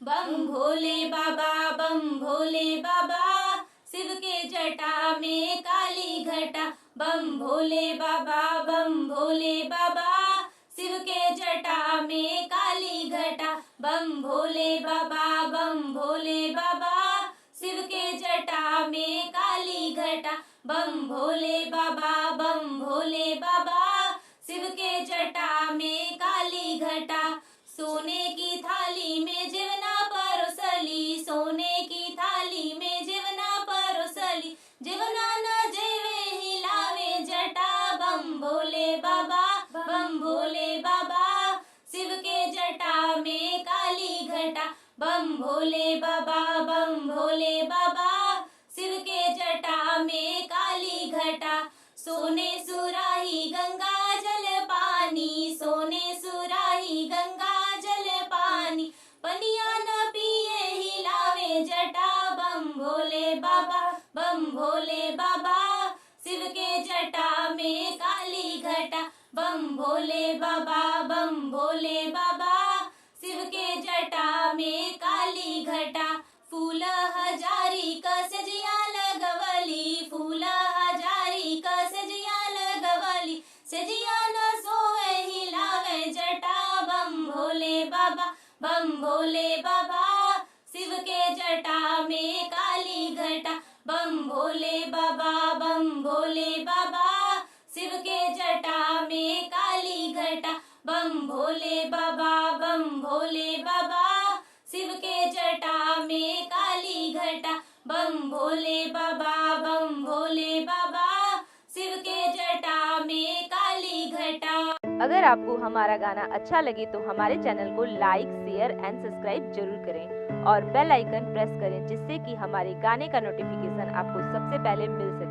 बम भोले बाबा, बम भोले बाबा, शिव के जटा में काली घटा। बम भोले बाबा, बम भोले बाबा, शिव के जटा में काली घटा। बम भोले बाबा, बम भोले बाबा, शिव के जटा में काली घटा। बम भोले बाबा, बम भोले बाबा, शिव के जटा में काली घटा। सोने की थाली में जीवना परोसली, सोने की थाली में जीवना परोसली, जीवना न जेवे हिलावे जटा। बम भोले बाबा, बम भोले बाबा, शिव के जटा में काली घटा। बम भोले बाबा, बम भोले बाबा, शिव के जटा में काली घटा। सोने सुराही गंगा जल पानी, सोने सुराही गंगा जल पानी, पनिया न पिए हिलावे जटा। बम भोले बाबा, बम भोले बाबा, शिव के जटा में काली घटा। बम भोले बाबा, बम भोले बाबा, शिव के जटा में काली घटा। फूल हजारी का सजिया लगवली, फूल हजारी का सजिया लगवली, सजिया न सोवे हिलावे जटा। बम भोले बाबा, बम भोले बाबा, शिव के जटा में काली घटा। बम भोले बाबा, बम भोले बाबा, शिव के जटा में काली घटा। बम भोले बाबा, बम भोले बाबा, शिव के जटा में काली घटा। बम भोले बाबा, बम भोले बाबा, शिव के जटा में काली घटा। अगर आपको हमारा गाना अच्छा लगे तो हमारे चैनल को लाइक, शेयर एंड सब्सक्राइब जरूर करें और बेल आइकन प्रेस करें, जिससे कि हमारे गाने का नोटिफिकेशन आपको सबसे पहले मिल सके।